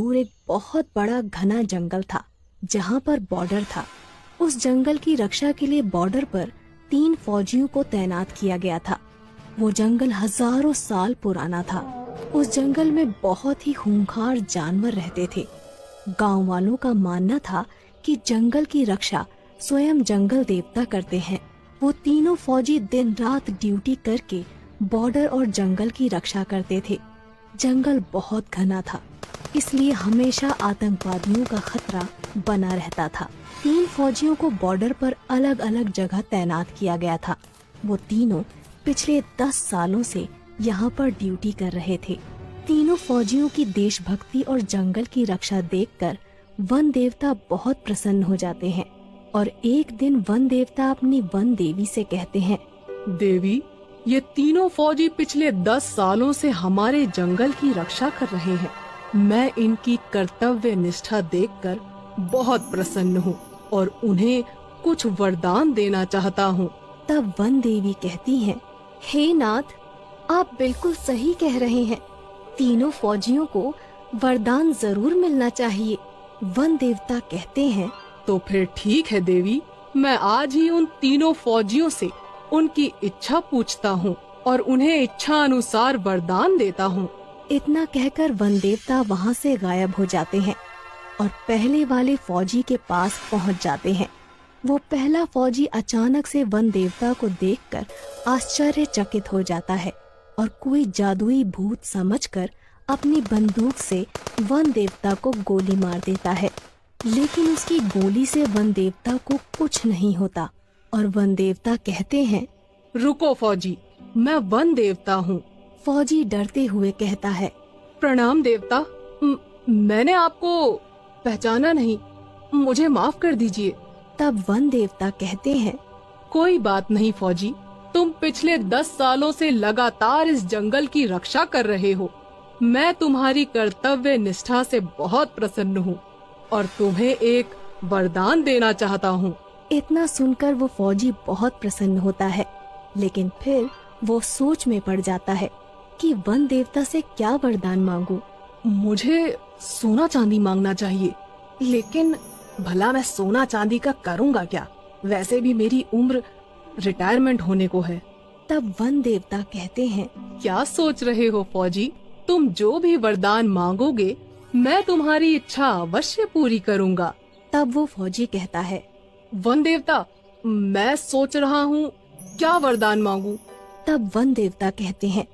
दूर एक बहुत बड़ा घना जंगल था जहाँ पर बॉर्डर था। उस जंगल की रक्षा के लिए बॉर्डर पर 3 फौजियों को तैनात किया गया था। वो जंगल हजारों साल पुराना था। उस जंगल में बहुत ही खूंखार जानवर रहते थे। गांव वालों का मानना था कि जंगल की रक्षा स्वयं जंगल देवता करते हैं। वो तीनों फौजी दिन रात ड्यूटी करके बॉर्डर और जंगल की रक्षा करते थे। जंगल बहुत घना था, इसलिए हमेशा आतंकवादियों का खतरा बना रहता था। 3 फौजियों को बॉर्डर पर अलग अलग जगह तैनात किया गया था। वो तीनों पिछले 10 सालों से यहाँ पर ड्यूटी कर रहे थे। तीनों फौजियों की देशभक्ति और जंगल की रक्षा देखकर वन देवता बहुत प्रसन्न हो जाते हैं और एक दिन वन देवता अपनी वन देवी से कहते हैं, देवी, ये तीनों फौजी पिछले 10 सालों से हमारे जंगल की रक्षा कर रहे हैं। मैं इनकी कर्तव्य निष्ठा देखकर बहुत प्रसन्न हूँ और उन्हें कुछ वरदान देना चाहता हूँ। तब वन देवी कहती हैं, हे नाथ, आप बिल्कुल सही कह रहे हैं। तीनों फौजियों को वरदान जरूर मिलना चाहिए। वन देवता कहते हैं, तो फिर ठीक है देवी, मैं आज ही उन तीनों फौजियों से उनकी इच्छा पूछता हूँ और उन्हें इच्छा अनुसार वरदान देता हूँ। इतना कहकर वन देवता वहाँ से गायब हो जाते हैं और पहले वाले फौजी के पास पहुँच जाते हैं। वो पहला फौजी अचानक से वन देवता को देखकर आश्चर्यचकित हो जाता है और कोई जादुई भूत समझकर अपनी बंदूक से वन देवता को गोली मार देता है। लेकिन उसकी गोली से वन देवता को कुछ नहीं होता और वन देवता कहते हैं, रुको फौजी, मैं वन देवता हूँ। फौजी डरते हुए कहता है, प्रणाम देवता, मैंने आपको पहचाना नहीं, मुझे माफ कर दीजिए। तब वन देवता कहते हैं, कोई बात नहीं फौजी, तुम पिछले 10 सालों से लगातार इस जंगल की रक्षा कर रहे हो। मैं तुम्हारी कर्तव्य निष्ठा से बहुत प्रसन्न हूँ और तुम्हें एक वरदान देना चाहता हूँ। इतना सुनकर वो फौजी बहुत प्रसन्न होता है, लेकिन फिर वो सोच में पड़ जाता है कि वन देवता से क्या वरदान मांगूं। मुझे सोना चांदी मांगना चाहिए, लेकिन भला मैं सोना चांदी का करूँगा क्या? वैसे भी मेरी उम्र रिटायरमेंट होने को है। तब वन देवता कहते हैं, क्या सोच रहे हो फौजी? तुम जो भी वरदान मांगोगे मैं तुम्हारी इच्छा अवश्य पूरी करूँगा। तब वो फौजी कहता है, वन देवता, मैं सोच रहा हूँ क्या वरदान मांगू। तब वन देवता कहते हैं,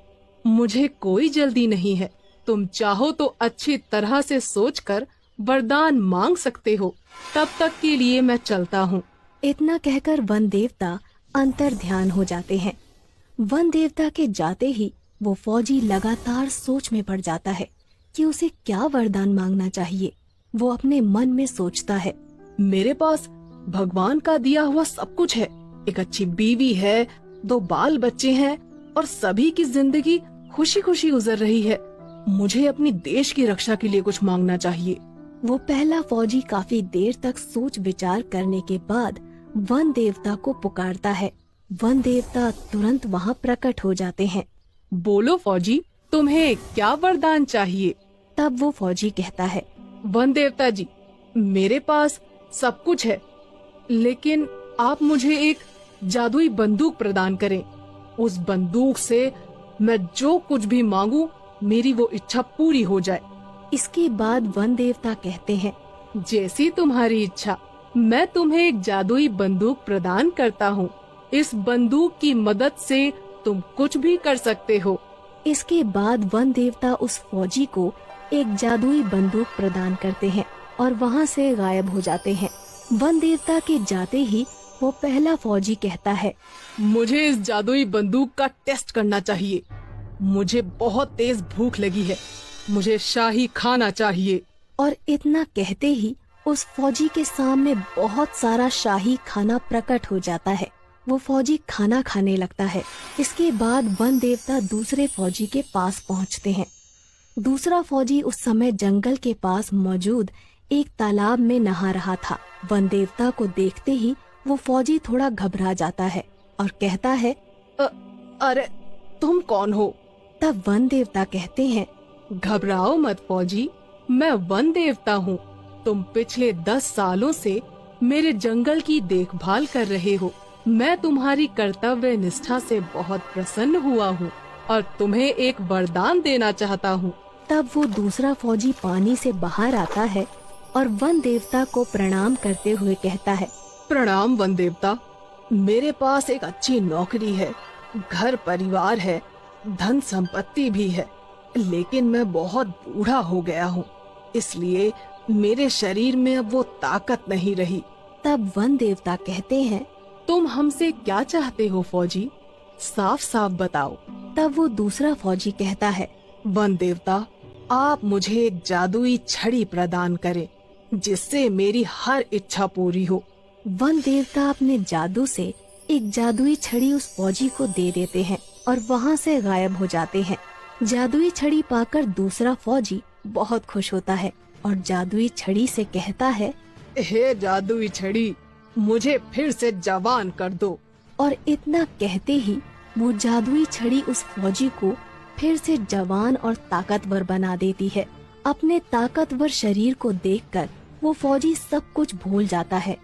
मुझे कोई जल्दी नहीं है, तुम चाहो तो अच्छी तरह से सोचकर वरदान मांग सकते हो। तब तक के लिए मैं चलता हूँ। इतना कहकर वन देवता अंतर ध्यान हो जाते हैं। वन देवता के जाते ही वो फौजी लगातार सोच में पड़ जाता है कि उसे क्या वरदान मांगना चाहिए। वो अपने मन में सोचता है, मेरे पास भगवान का दिया हुआ सब कुछ है। एक अच्छी बीवी है, 2 बाल बच्चे हैं और सभी की जिंदगी खुशी खुशी गुजर रही है। मुझे अपनी देश की रक्षा के लिए कुछ मांगना चाहिए। वो पहला फौजी काफी देर तक सोच विचार करने के बाद वन देवता को पुकारता है। वन देवता तुरंत वहाँ प्रकट हो जाते हैं। बोलो फौजी, तुम्हें क्या वरदान चाहिए? तब वो फौजी कहता है, वन देवता जी, मेरे पास सब कुछ है, लेकिन आप मुझे एक जादुई बंदूक प्रदान करें। उस बंदूक से मैं जो कुछ भी मांगू मेरी वो इच्छा पूरी हो जाए। इसके बाद वन देवता कहते हैं, जैसी तुम्हारी इच्छा, मैं तुम्हें एक जादुई बंदूक प्रदान करता हूँ। इस बंदूक की मदद से तुम कुछ भी कर सकते हो। इसके बाद वन देवता उस फौजी को एक जादुई बंदूक प्रदान करते हैं और वहाँ से गायब हो जाते हैं। वन देवता के जाते ही वो पहला फौजी कहता है, मुझे इस जादुई बंदूक का टेस्ट करना चाहिए। मुझे बहुत तेज भूख लगी है, मुझे शाही खाना चाहिए। और इतना कहते ही उस फौजी के सामने बहुत सारा शाही खाना प्रकट हो जाता है। वो फौजी खाना खाने लगता है। इसके बाद वन देवता दूसरे फौजी के पास पहुंचते हैं। दूसरा फौजी उस समय जंगल के पास मौजूद एक तालाब में नहा रहा था। वन देवता को देखते ही वो फौजी थोड़ा घबरा जाता है और कहता है, अरे तुम कौन हो? तब वन देवता कहते हैं, घबराओ मत फौजी, मैं वन देवता हूँ। तुम पिछले 10 सालों से मेरे जंगल की देखभाल कर रहे हो। मैं तुम्हारी कर्तव्य निष्ठा से बहुत प्रसन्न हुआ हूँ और तुम्हें एक वरदान देना चाहता हूँ। तब वो दूसरा फौजी पानी से बाहर आता है और वन देवता को प्रणाम करते हुए कहता है, प्रणाम वन देवता। मेरे पास एक अच्छी नौकरी है, घर परिवार है, धन संपत्ति भी है, लेकिन मैं बहुत बूढ़ा हो गया हूँ, इसलिए मेरे शरीर में अब वो ताकत नहीं रही। तब वन देवता कहते हैं, तुम हमसे क्या चाहते हो फौजी? साफ साफ बताओ। तब वो दूसरा फौजी कहता है, वन देवता, आप मुझे एक जादुई छड़ी प्रदान करें जिससे मेरी हर इच्छा पूरी हो। वन देवता अपने जादू से एक जादुई छड़ी उस फौजी को दे देते हैं और वहाँ से गायब हो जाते हैं। जादुई छड़ी पाकर दूसरा फौजी बहुत खुश होता है और जादुई छड़ी से कहता है, हे जादुई छड़ी, मुझे फिर से जवान कर दो। और इतना कहते ही वो जादुई छड़ी उस फौजी को फिर से जवान और ताकतवर बना देती है। अपने ताकतवर शरीर को देखकर वो फौजी सब कुछ भूल जाता है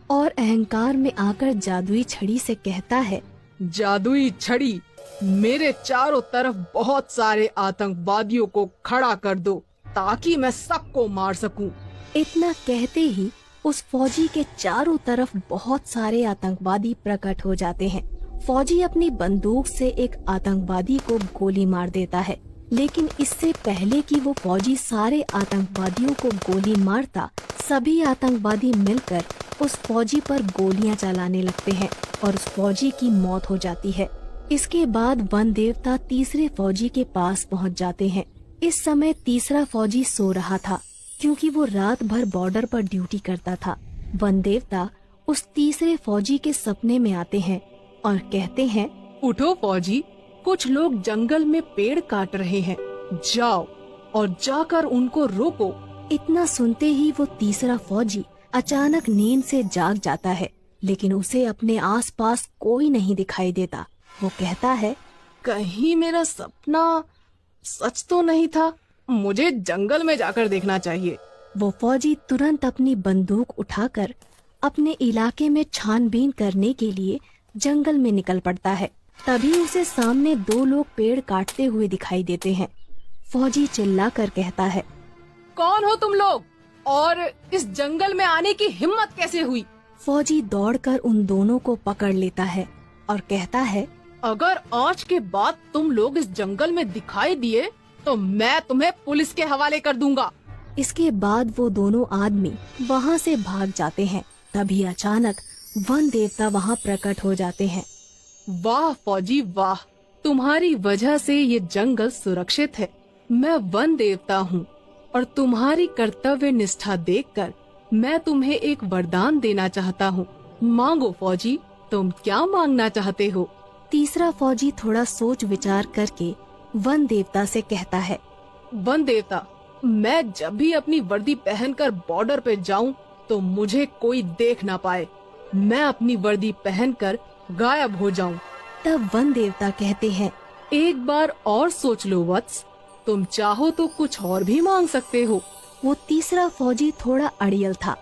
और अहंकार में आकर जादुई छड़ी से कहता है, जादुई छड़ी, मेरे चारों तरफ बहुत सारे आतंकवादियों को खड़ा कर दो ताकि मैं सबको मार सकूं। इतना कहते ही उस फौजी के चारों तरफ बहुत सारे आतंकवादी प्रकट हो जाते हैं। फौजी अपनी बंदूक से एक आतंकवादी को गोली मार देता है, लेकिन इससे पहले कि वो फौजी सारे आतंकवादियों को गोली मारता, सभी आतंकवादी मिलकर उस फौजी पर गोलियां चलाने लगते हैं और उस फौजी की मौत हो जाती है। इसके बाद वन देवता तीसरे फौजी के पास पहुंच जाते हैं। इस समय तीसरा फौजी सो रहा था क्योंकि वो रात भर बॉर्डर पर ड्यूटी करता था। वन देवता उस तीसरे फौजी के सपने में आते हैं और कहते हैं, उठो फौजी, कुछ लोग जंगल में पेड़ काट रहे हैं, जाओ और जाकर उनको रोको। इतना सुनते ही वो तीसरा फौजी अचानक नींद से जाग जाता है, लेकिन उसे अपने आसपास कोई नहीं दिखाई देता। वो कहता है, कहीं मेरा सपना सच तो नहीं था, मुझे जंगल में जाकर देखना चाहिए। वो फौजी तुरंत अपनी बंदूक उठाकर अपने इलाके में छानबीन करने के लिए जंगल में निकल पड़ता है। तभी उसे सामने 2 लोग पेड़ काटते हुए दिखाई देते हैं। फौजी चिल्लाकर कहता है, कौन हो तुम लोग और इस जंगल में आने की हिम्मत कैसे हुई? फौजी दौड़कर उन दोनों को पकड़ लेता है और कहता है, अगर आज के बाद तुम लोग इस जंगल में दिखाई दिए तो मैं तुम्हें पुलिस के हवाले कर दूंगा। इसके बाद वो दोनों आदमी वहाँ से भाग जाते हैं। तभी अचानक वन देवता वहाँ प्रकट हो जाते हैं। वाह फौजी वाह, तुम्हारी वजह से ये जंगल सुरक्षित है। मैं वन देवता हूँ और तुम्हारी कर्तव्य निष्ठा देखकर मैं तुम्हें एक वरदान देना चाहता हूँ। मांगो फौजी, तुम क्या मांगना चाहते हो? तीसरा फौजी थोड़ा सोच विचार करके वन देवता से कहता है, वन देवता, मैं जब भी अपनी वर्दी पहनकर बॉर्डर पे जाऊं तो मुझे कोई देख ना पाए। मैं अपनी वर्दी पहनकर गायब हो जाऊं। तब वन देवता कहते हैं, एक बार और सोच लो वत्स, तुम चाहो तो कुछ और भी मांग सकते हो। वो तीसरा फौजी थोड़ा अड़ियल था।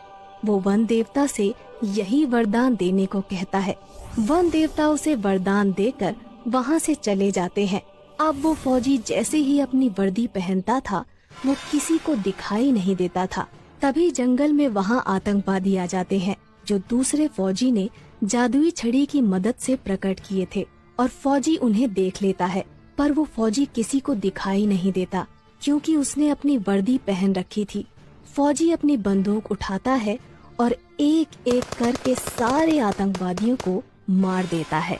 वो वन देवता से यही वरदान देने को कहता है। वन देवता उसे वरदान देकर वहाँ से चले जाते हैं। अब वो फौजी जैसे ही अपनी वर्दी पहनता था, वो किसी को दिखाई नहीं देता था। तभी जंगल में वहाँ आतंकवादी आ जाते हैं जो दूसरे फौजी ने जादुई छड़ी की मदद से प्रकट किए थे और फौजी उन्हें देख लेता है, पर वो फौजी किसी को दिखाई नहीं देता क्योंकि उसने अपनी वर्दी पहन रखी थी। फौजी अपनी बंदूक उठाता है और एक एक करके सारे आतंकवादियों को मार देता है।